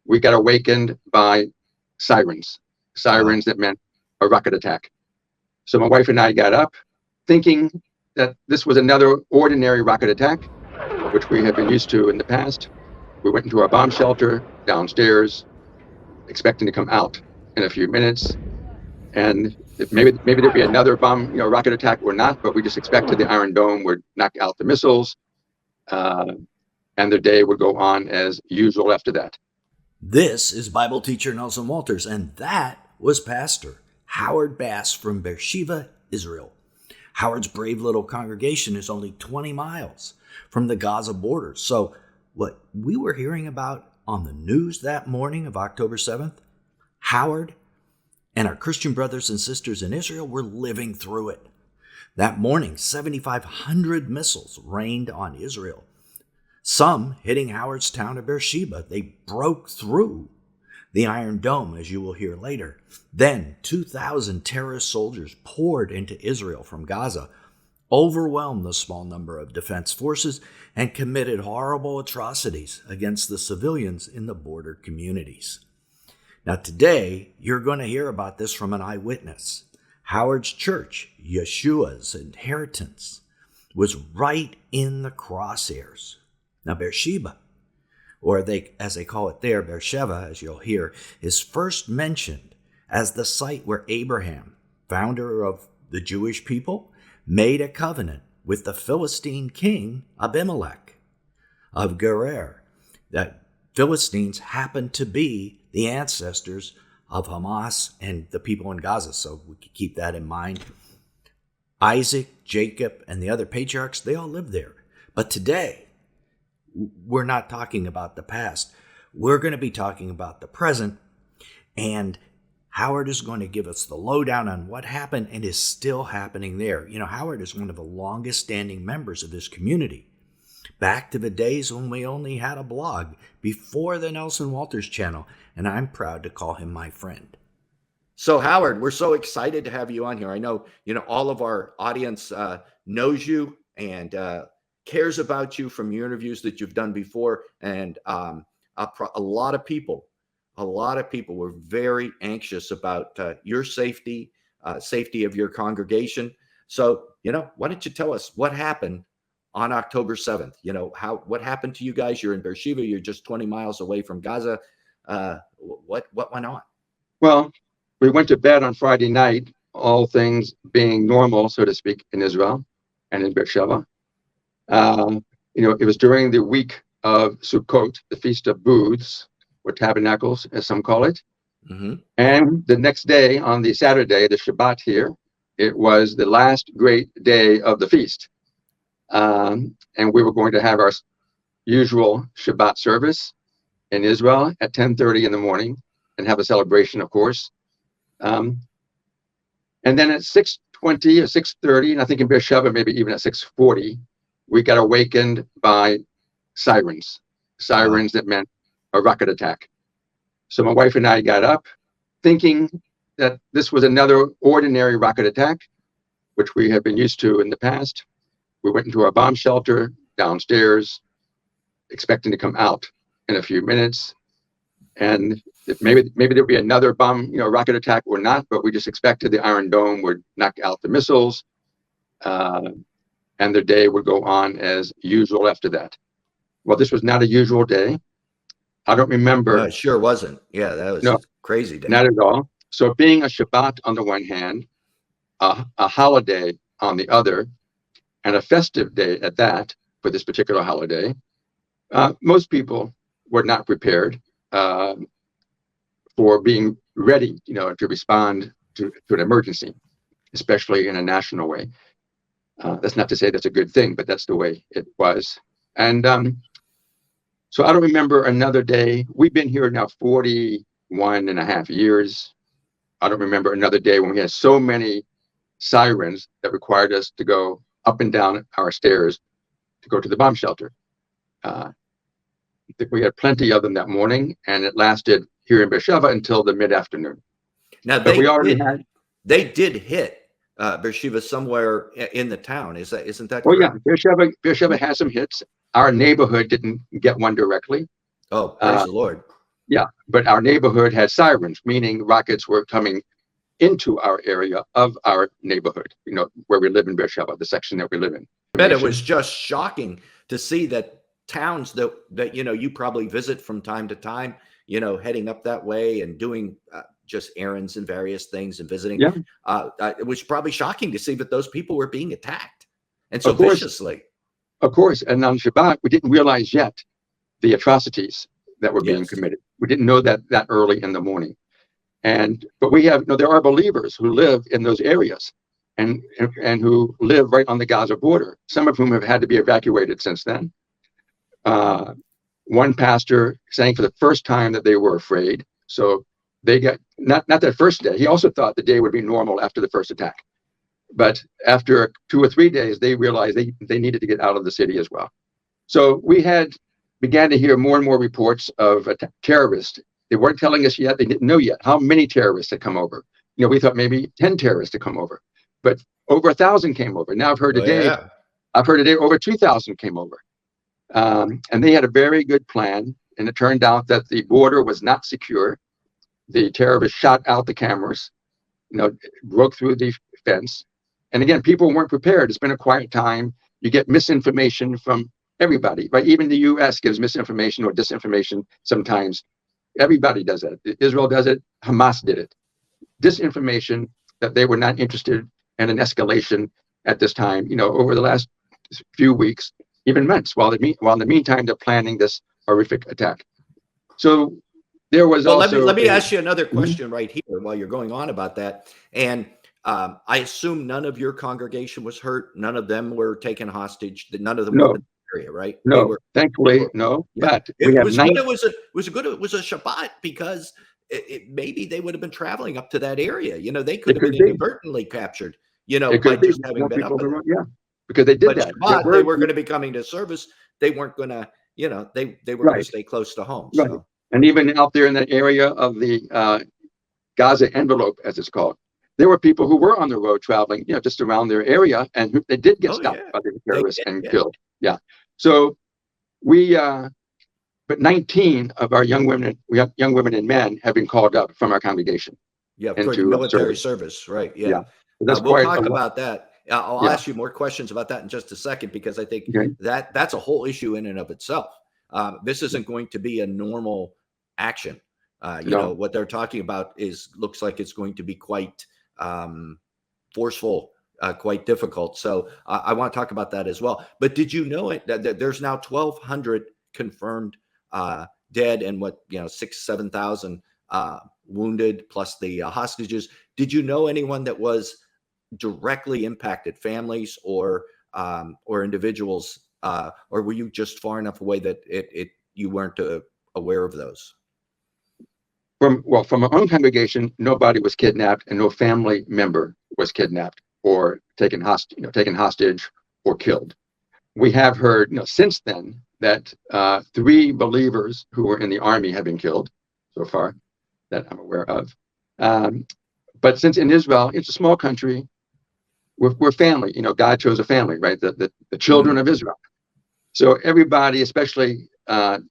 we got awakened by sirens, that meant a rocket attack. So my wife and I got up thinking that this was another ordinary rocket attack, which we had been used to in the past. We went into our bomb shelter downstairs, expecting to come out in a few minutes. And maybe there'd be another rocket attack or not, but we just expected the Iron Dome would knock out the missiles, and the day would go on as usual after that. This is Bible teacher Nelson Walters, and that was Pastor Howard Bass from Beersheba, Israel. Howard's brave little congregation is only 20 miles from the Gaza border. So what we were hearing about on the news that morning of October 7th, Howard and our Christian brothers and sisters in Israel were living through it. That morning, 7,500 missiles rained on Israel, some hitting Howard's town of Beersheba. They broke through the Iron Dome, as you will hear later. Then 2,000 terrorist soldiers poured into Israel from Gaza, overwhelmed the small number of defense forces, and committed horrible atrocities against the civilians in the border communities. Now today, you're going to hear about this from an eyewitness. Howard's church, Yeshua's inheritance, was right in the crosshairs. Now Beersheba, or as they call it there, Beersheba, as you'll hear, is first mentioned as the site where Abraham, founder of the Jewish people, made a covenant with the Philistine king Abimelech of Gerar. That Philistines happened to be the ancestors of Hamas and the people in Gaza, so we could keep that in mind. Isaac, Jacob, and the other patriarchs, they all lived there. But today, we're not talking about the past. We're going to be talking about the present, and Howard is going to give us the lowdown on what happened and is still happening there. You know, Howard is one of the longest standing members of this community. Back to the days when we only had a blog, before the Nelson Walters channel, and I'm proud to call him my friend. So Howard, we're so excited to have you on here. I know, all of our audience knows you and cares about you from your interviews that you've done before. And a lot of people were very anxious about your safety, safety of your congregation. So, why don't you tell us what happened on October 7th? What happened to you guys? You're in Beersheba. You're just 20 miles away from Gaza. What went on? Well, we went to bed on Friday night, all things being normal, so to speak, in Israel and in Beersheba. It was during the week of Sukkot, the Feast of Booths, or Tabernacles, as some call it. Mm-hmm. And the next day, on the Saturday, the Shabbat here, it was the last great day of the feast. And we were going to have our usual Shabbat service in Israel at 10:30 in the morning and have a celebration, of course. And then at 6:20 or 6:30, and I think in Beersheba, maybe even at 6:40, we got awakened by sirens that meant a rocket attack. So my wife and I got up thinking that this was another ordinary rocket attack, which we have been used to in the past. We went into our bomb shelter downstairs, expecting to come out in a few minutes. And maybe there'd be another rocket attack or not, but we just expected the Iron Dome would knock out the missiles, and the day would go on as usual after that. Well, this was not a usual day. I don't remember. It sure wasn't. Yeah, that was a crazy day. Not at all. So being a Shabbat on the one hand, a holiday on the other, and a festive day at that for this particular holiday, most people were not prepared for being ready, to respond to an emergency, especially in a national way. That's not to say that's a good thing, but that's the way it was. And so I don't remember another day. We've been here now 41 and a half years. I don't remember another day when we had so many sirens that required us to go up and down our stairs to go to the bomb shelter. I think we had plenty of them that morning, and it lasted here in Beersheba until the mid-afternoon. Now, they did hit Beersheba somewhere in the town. Isn't that correct? Oh, yeah. Beersheba has some hits. Our neighborhood didn't get one directly. Oh, praise the Lord. Yeah, but our neighborhood had sirens, meaning rockets were coming into our area of our neighborhood, where we live in Beersheba, the section that we live in. I bet it was just shocking to see that towns that you probably visit from time to time, heading up that way and doing just errands and various things and visiting. Yeah, It was probably shocking to see that those people were being attacked, and so of course, viciously. of course. And on Shabbat, we didn't realize yet the atrocities that were being Yes. committed. We didn't know that early in the morning. But we have, there are believers who live in those areas and who live right on the Gaza border, some of whom have had to be evacuated since then. One pastor saying for the first time that they were afraid. So they got, not that first day, he also thought the day would be normal after the first attack. But after 2 or 3 days, they realized they needed to get out of the city as well. So we began to hear more and more reports of terrorists. They weren't telling us yet, they didn't know yet how many terrorists had come over. We thought maybe 10 terrorists had come over, but over 1,000 came over. Now I've heard today over 2,000 came over. And they had a very good plan. And it turned out that the border was not secure. The terrorists shot out the cameras, broke through the fence. And again, people weren't prepared. It's been a quiet time. You get misinformation from everybody, right? Even the US gives misinformation or disinformation sometimes. Everybody does it. Israel does it. Hamas did it. Disinformation that they were not interested in an escalation at this time, over the last few weeks, even months, while in the meantime, they're planning this horrific attack. So there was also... Let me ask you another question right here while you're going on about that. And I assume none of your congregation was hurt. None of them were taken hostage. None of them were in the area, right? No, thankfully, no. Yeah. But we have it was a Shabbat because maybe they would have been traveling up to that area. They could have been inadvertently captured. By just having been up there. Yeah, because they did that. Shabbat, they were going to be coming to service. They weren't going to, they were going to stay close to home. Right. So. And even out there in that area of the Gaza envelope, as it's called, there were people who were on the road traveling, just around their area, and they did get stopped by the terrorists and killed. Yeah. So but 19 of our young women and men have been called up from our congregation. Yeah, for military service, right? Yeah. We'll talk about that. I'll ask you more questions about that in just a second, because I think that's a whole issue in and of itself. This isn't going to be a normal action. What they're talking about looks like it's going to be quite forceful, quite difficult. So I want to talk about that as well. But did you know that there's now 1,200 confirmed dead and 7,000 wounded, plus the hostages? Did you know anyone that was directly impacted, families or individuals, or were you just far enough away that you weren't aware of those? From our own congregation, nobody was kidnapped, and no family member was kidnapped or taken hostage or killed. We have heard, since then, that 3 believers who were in the army have been killed so far, that I'm aware of. But since in Israel, it's a small country, we're family. God chose a family, right? The children of Israel. So everybody, especially the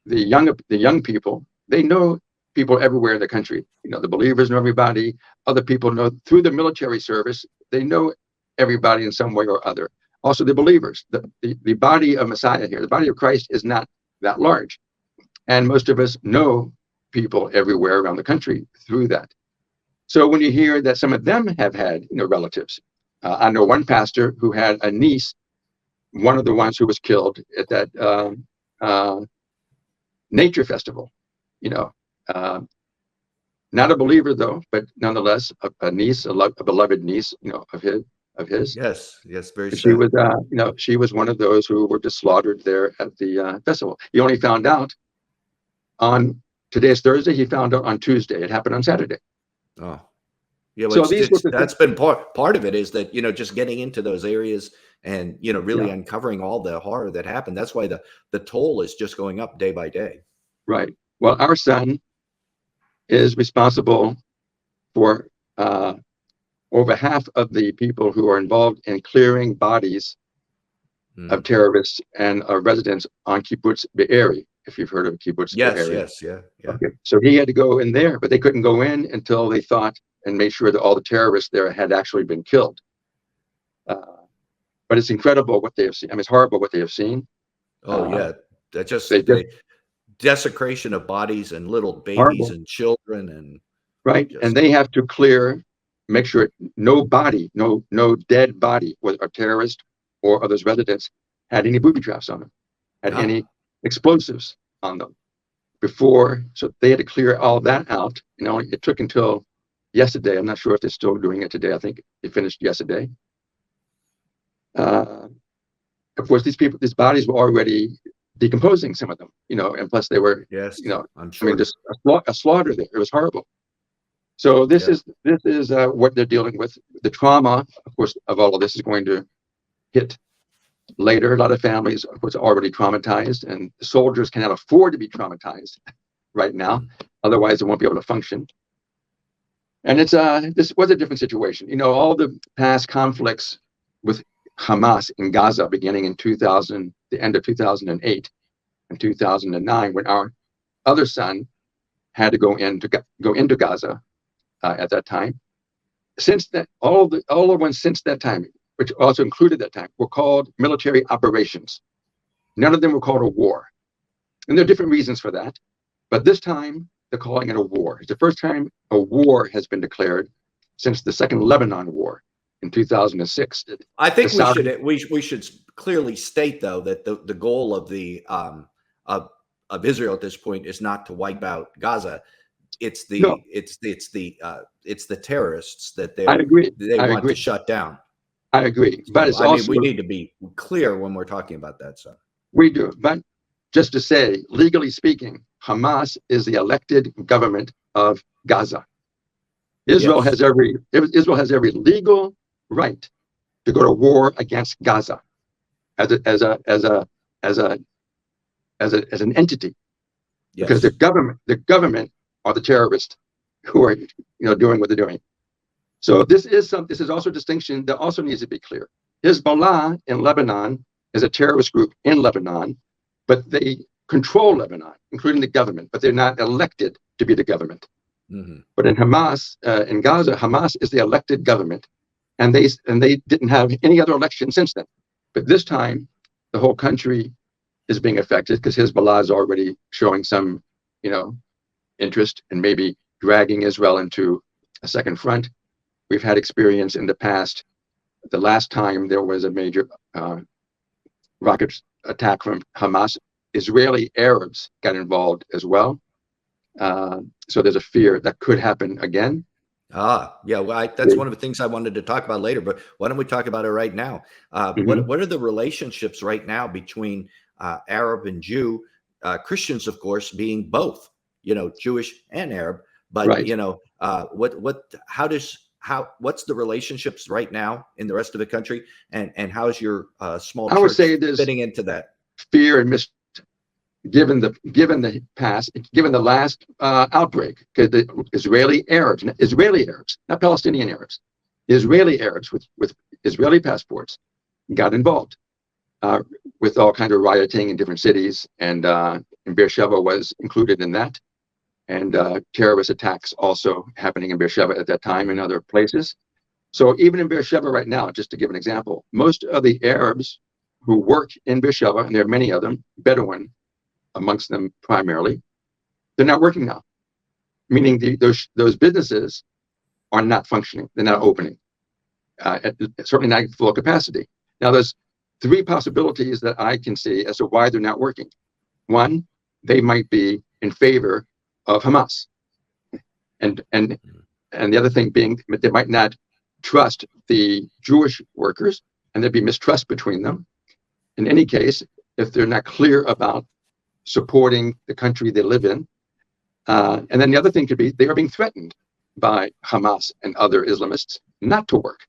young people, they know people everywhere in the country. The believers know everybody. Other people know through the military service. They know everybody in some way or other. Also, the believers, the body of Messiah here, the body of Christ is not that large, and most of us know people everywhere around the country through that. So when you hear that some of them have had, relatives, I know one pastor who had a niece, one of the ones who was killed at that nature festival. Not a believer though, but nonetheless, a niece, a beloved niece, of his. Yes, very sad. She was, she was one of those who were just slaughtered there at the festival. He only found out on today's Thursday. He found out on Tuesday. It happened on Saturday. Oh, yeah. Well, so that's been part of it, is that just getting into those areas and really uncovering all the horror that happened. That's why the toll is just going up day by day. Right. Well, our son is responsible for over half of the people who are involved in clearing bodies of terrorists and residents on Kibbutz Be'eri. if you've heard of kibbutz Yes, area. yes, yeah, yeah. Okay, so he had to go in there, but they couldn't go in until they thought and made sure that all the terrorists there had actually been killed. But it's incredible what they have seen. I mean, it's horrible what they have seen. Oh yeah, that They just just the desecration of bodies and little babies horrible, and children and right? And just they have to make sure no body, no dead body, whether a terrorist or others residents, had any booby traps on them, had ah, any explosives on them before. So they had to clear all that out. You know, it took until yesterday. I'm not sure if they're still doing it today. I think it finished yesterday. Of course, these bodies were already decomposing, some of them, you know, and plus they were, yes, you know, I'm I mean, sure. just a slaughter there. It was horrible. So this Yeah. is what they're dealing with. The trauma, of course, of all of this is going to hit later. A lot of families, of course, are already traumatized, and the soldiers cannot afford to be traumatized right now. Mm. Otherwise, they won't be able to function. And this was a different situation. You know, all the past conflicts with Hamas in Gaza, beginning in 2000, the end of 2008 and 2009, when our other son had to go into Gaza at that time. Since that, all the ones since that time, which also included that time, were called military operations. None of them were called a war, and there are different reasons for that. But this time, they're calling it a war. It's the first time a war has been declared since the Second Lebanon War in 2006. I The think Saudi, we should clearly state though that the goal of the of Israel at this point is not to wipe out Gaza. It's no, it's the terrorists that I agree. they I want to agree. shut down. I agree. But So it's I mean, also, we need to be clear when we're talking about that. So we do. But just to say, legally speaking, Hamas is the elected government of Gaza. Israel yes, has every legal right to go to war against Gaza as an entity, because yes, the government are the terrorists who are, you know, doing what they're doing. So this is also a distinction that also needs to be clear. Hezbollah in Lebanon is a terrorist group in Lebanon, but they control Lebanon, including the government, but they're not elected to be the government. hmm But in Gaza, Hamas is the elected government, and they didn't have any other election since then. But this time, the whole country is being affected because Hezbollah is already showing some, you know, interest in maybe dragging Israel into a second front. We've had experience in the past. The last time there was a major rocket attack from Hamas, Israeli Arabs got involved as well. So there's a fear that could happen again. yeah. Well, that's one of the things I wanted to talk about later. But why don't we talk about it right now? Mhm. What are the relationships right now between Arab and Jew? Christians, of course, being both, you know, Jewish and Arab. But Right. you know, what's the relationships right now in the rest of the country, and how is your small I would church say there's fitting into that? fear and given the past, given the last outbreak, because the Israeli Arabs, not Palestinian Arabs, Israeli Arabs with Israeli passports got involved with all kinds of rioting in different cities, and Beersheba was included in that, and terrorist attacks also happening in Beersheba at that time and Mhm. other places. So even in Beersheba right now, just to give an example, most of the Arabs who work in Beersheba, and there are many of them, Bedouin amongst them primarily, they're not working now, meaning those businesses are not functioning. They're not opening, certainly not at full capacity. Now, there's three possibilities that I can see as to why they're not working. One, they might be in favor of Hamas, and the other thing being they might not trust the Jewish workers, and there'd be mistrust between them. In any case, if they're not clear about supporting the country they live in, and then the other thing could be they are being threatened by Hamas and other Islamists not to work.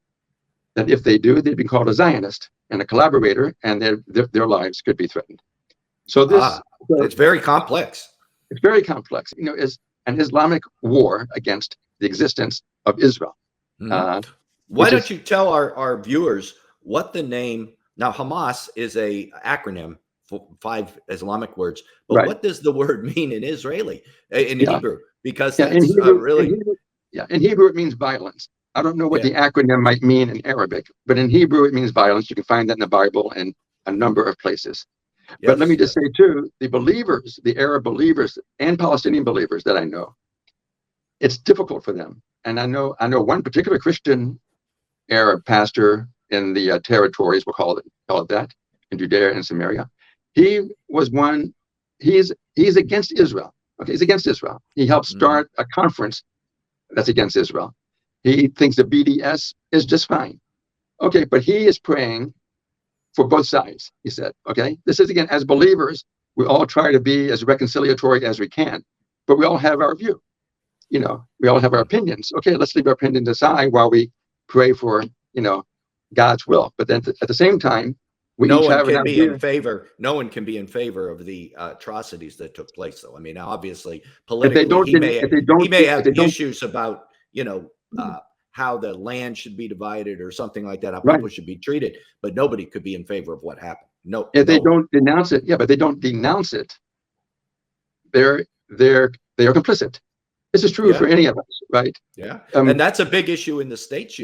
That if they do, they'd be called a Zionist and a collaborator, and their lives could be threatened. So Ah, it's very complex. it's very complex. You know, is an Islamic war against the existence of Israel, Mhm. uh, Why which don't is you tell our viewers what the name now? Hamas is a acronym 5 Islamic words. But Right. what does the word mean in Israeli, in Yeah. Hebrew? Because Yeah. that's really, In Hebrew, it means violence. I don't know what yeah, the acronym might mean in Arabic, but in Hebrew, it means violence. You can find that in the Bible and a number of places. But let me yes, just yes. say, too, the believers, the Arab believers and Palestinian believers that I know, it's difficult for them. And I know one particular Christian Arab pastor in the territories, we'll call it that, in Judea and Samaria. He was one. He's against Israel. Okay, he's against Israel. He helped Hmm. start a conference that's against Israel. He thinks the BDS is just fine. Okay, but he is praying for both sides. He said, okay, this is again, as believers, we all try to be as reconciliatory as we can, but we all have our view. We all have our opinions. Okay, let's leave our opinions aside while we pray for, God's will. But then at the same time, we No each one have an can be in idea. favor. No one can be in favor of the atrocities that took place, though. I mean, obviously, If they politically, don't, if they he don't, may if have they don't, issues about how the land should be divided or something like that, how right. people should be treated. But nobody could be in favor of what happened. No, If they no one. don't denounce it, yeah, but they don't denounce it, they're they are complicit. This is true for Yeah. any of us, right? Yeah, and Um, that's a big issue in the States.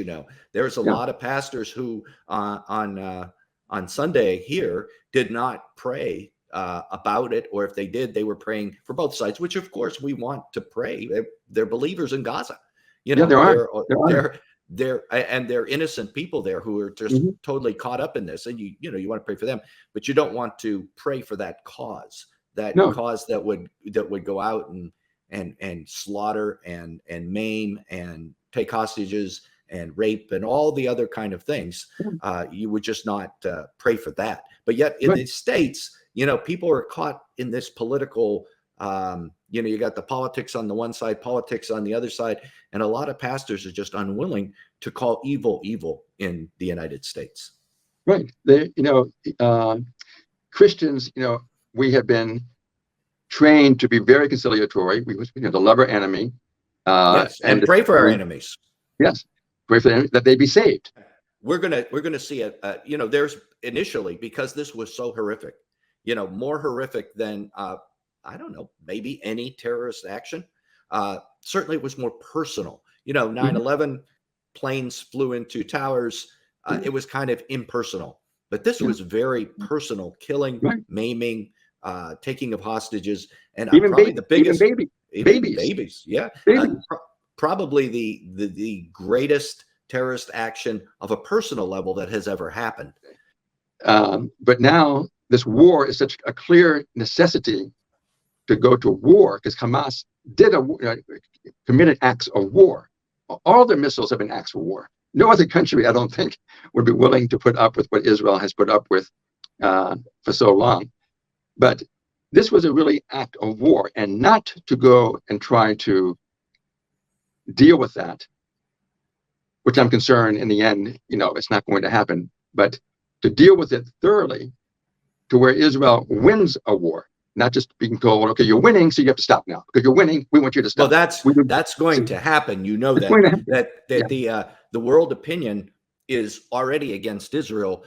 There's a yeah, lot of pastors who on Sunday here did not pray about it, or if they did, they were praying for both sides. Which, of course, we want to pray. They're believers in Gaza. You yeah, know, there are, they're there are. and they're innocent people there who are just Mhm. totally caught up in this. And you want to pray for them, but you don't want to pray for that No, cause that would go out and slaughter and maim and take hostages and rape and all the other kind of things. You would just not pray for that. But yet in right. the States, people are caught in this political, you got the politics on the one side, politics on the other side. And a lot of pastors are just unwilling to call evil evil in the United States. Right. Christians, we have been trained to be very conciliatory. We to love our enemy, Yes. and And pray for our especially, enemies. yes, pray for them that they be saved. We're gonna see it. There's initially, because this was so horrific, more horrific than I don't know, maybe any terrorist action. Certainly, it was more personal. 9/11 planes flew into towers. It was kind of impersonal, but this Yeah, was very personal: killing, right. maiming, taking of hostages, and Even probably the even biggest, even babies, babies. Yeah, babies. probably the greatest terrorist action of a personal level that has ever happened. But now this war is such a clear necessity to go to war because Hamas did committed acts of war. All their missiles have been acts of war. No other country, I don't think, would be willing to put up with what Israel has put up with for so long. But this was a really act of war, and not to go and try to deal with that, which I'm concerned in the end, it's not going to happen. But to deal with it thoroughly, to where Israel wins a war, not just being told, okay, you're winning, so you have to stop now. Because you're winning, we want you to Well, stop. that's going to happen. You know It's going that to happen. Yeah, the world opinion is already against Israel,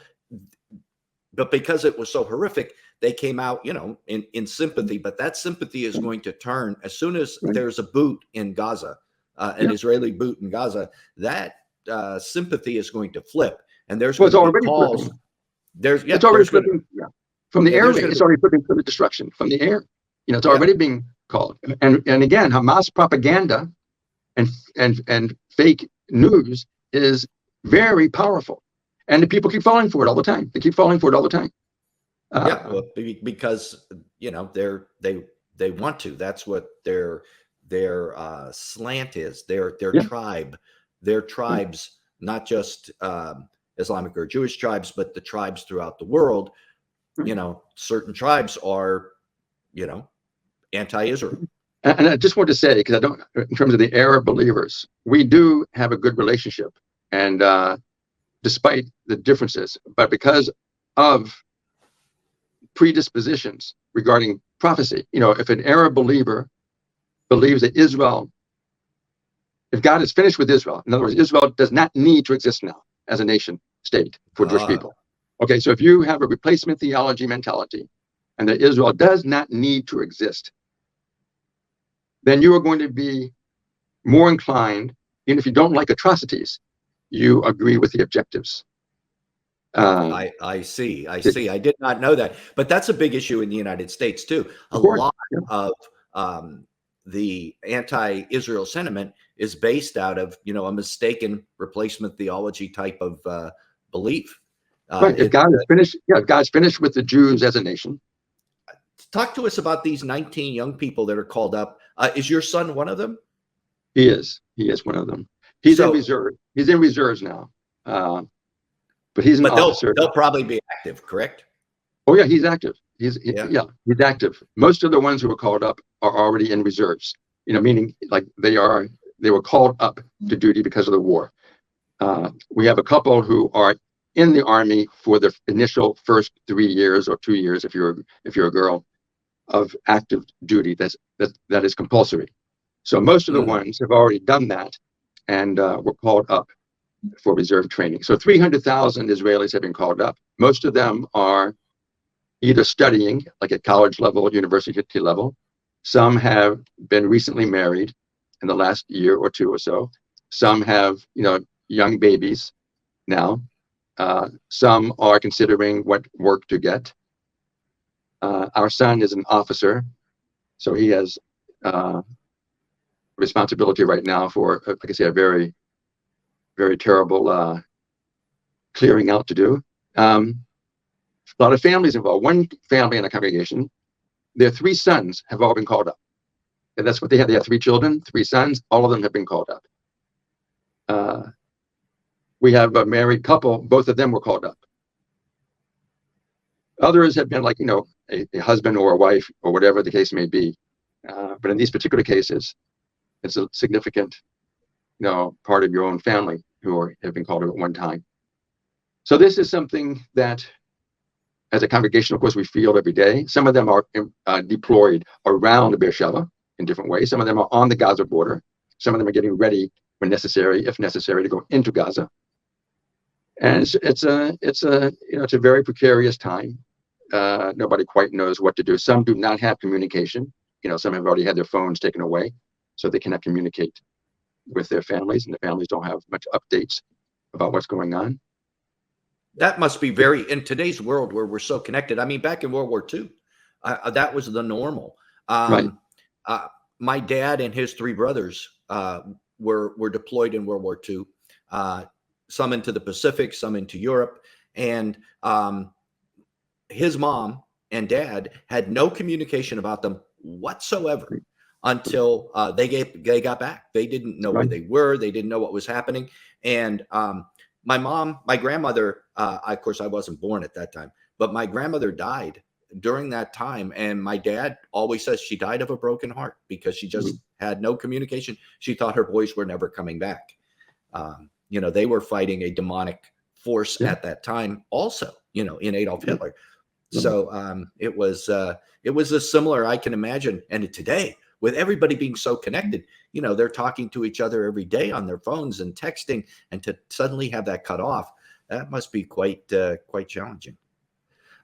but because it was so horrific, they came out, in sympathy. But that sympathy is going to turn as soon as right. there's a boot in Gaza, an Yeah. Israeli boot in Gaza. That sympathy is going to flip, and there's Well, going it's to be already calls. flipping. There's It's already going to flipping. Yeah. From the yeah, air there's raid, going to it's be already flipping for the destruction from the air. It's yeah. already being called. And again, Hamas propaganda and fake news is very powerful, and the people keep falling for it all the time. They keep falling for it all the time. Yeah, Uh, well, because they want to. That's what their slant is. Their yeah, tribe, their tribes, not just Islamic or Jewish tribes, but the tribes throughout the world. Certain tribes are anti-Israel. and I just want to say, because I don't, in terms of the Arab believers, we do have a good relationship, and despite the differences, but because of predispositions regarding prophecy, if an Arab believer believes that Israel, if God is finished with Israel, in other words, Israel does not need to exist now as a nation state for Jewish Ah, people. Okay, so if you have a replacement theology mentality, and that Israel does not need to exist, then you are going to be more inclined, even if you don't like atrocities, you agree with the objectives. I see. I see. I did not know that, but that's a big issue in the United States too. A Of course, lot yeah. of the anti-Israel sentiment is based out of a mistaken replacement theology type of belief. Right. If God is finished, yeah, if God's finished with the Jews as a nation. Talk to us about these 19 young people that are called up. Is your son one of them? He is. He is one of them. He's in So, reserve. He's in reserves now, but he's an but officer. they'll probably be active, correct? Oh yeah, he's active. He's active. Most of the ones who were called up are already in reserves. Meaning like they were called up to duty because of the war. We have a couple who are in the army for the initial first 3 years or 2 years if you're a girl of active duty. That is compulsory. So most of the ones have already done that and were called up for reserve training. So 300,000 Israelis have been called up. Most of them are either studying, like at college level, university level. Some have been recently married in the last year or two or so. Some have, young babies now. Some are considering what work to get. Our son is an officer, so he has responsibility right now for, like I say, a very, very terrible clearing out to do. A lot of families involved. One family in a congregation, their 3 sons have all been called up. And that's what they had. They had 3 children, 3 sons. All of them have been called up. We have a married couple. Both of them were called up. Others have been like, a husband or a wife or whatever the case may be. But in these particular cases, it's a significant, part of your own family who have been called up at one time. So this is something that, as a congregation, of course, we feel every day. Some of them are deployed around Beersheba in different ways. Some of them are on the Gaza border. Some of them are getting ready when necessary, if necessary, to go into Gaza. And it's a very precarious time. Nobody quite knows what to do. Some do not have communication. Some have already had their phones taken away, so they cannot communicate with their families, and the families don't have much updates about what's going on. That must be in today's world where we're so connected. I mean, back in World War II, that was the normal. Right. My dad and his 3 brothers were deployed in World War II. Some into the Pacific, some into Europe, and his mom and dad had no communication about them whatsoever until they got back. They didn't know where they were. They didn't know what was happening. And my grandmother, of course, I wasn't born at that time, but my grandmother died during that time. And my dad always says she died of a broken heart because she just had no communication. She thought her boys were never coming back. They were fighting a demonic force at that time also, in Adolf Hitler. So it was a similar, I can imagine. And today, with everybody being so connected, they're talking to each other every day on their phones and texting, and to suddenly have that cut off, that must be quite challenging.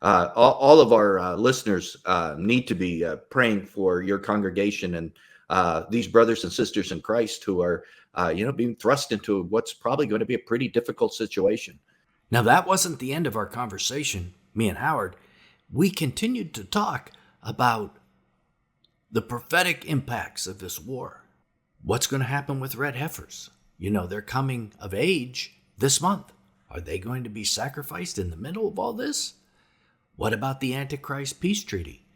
All of our listeners need to be praying for your congregation and these brothers and sisters in Christ who are, being thrust into what's probably going to be a pretty difficult situation. Now, that wasn't the end of our conversation, me and Howard. We continued to talk about the prophetic impacts of this war. What's going to happen with red heifers? They're coming of age this month. Are they going to be sacrificed in the middle of all this? What about the Antichrist peace treaty?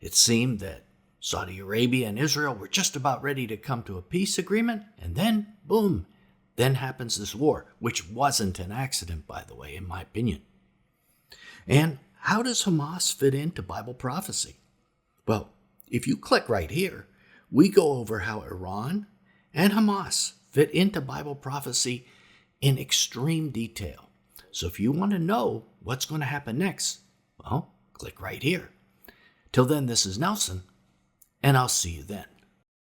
It seemed that Saudi Arabia and Israel were just about ready to come to a peace agreement, and then, boom, then happens this war, which wasn't an accident, by the way, in my opinion. And how does Hamas fit into Bible prophecy? Well, if you click right here, we go over how Iran and Hamas fit into Bible prophecy in extreme detail. So if you want to know what's going to happen next, well, click right here. Till then, this is Nelson, and I'll see you then.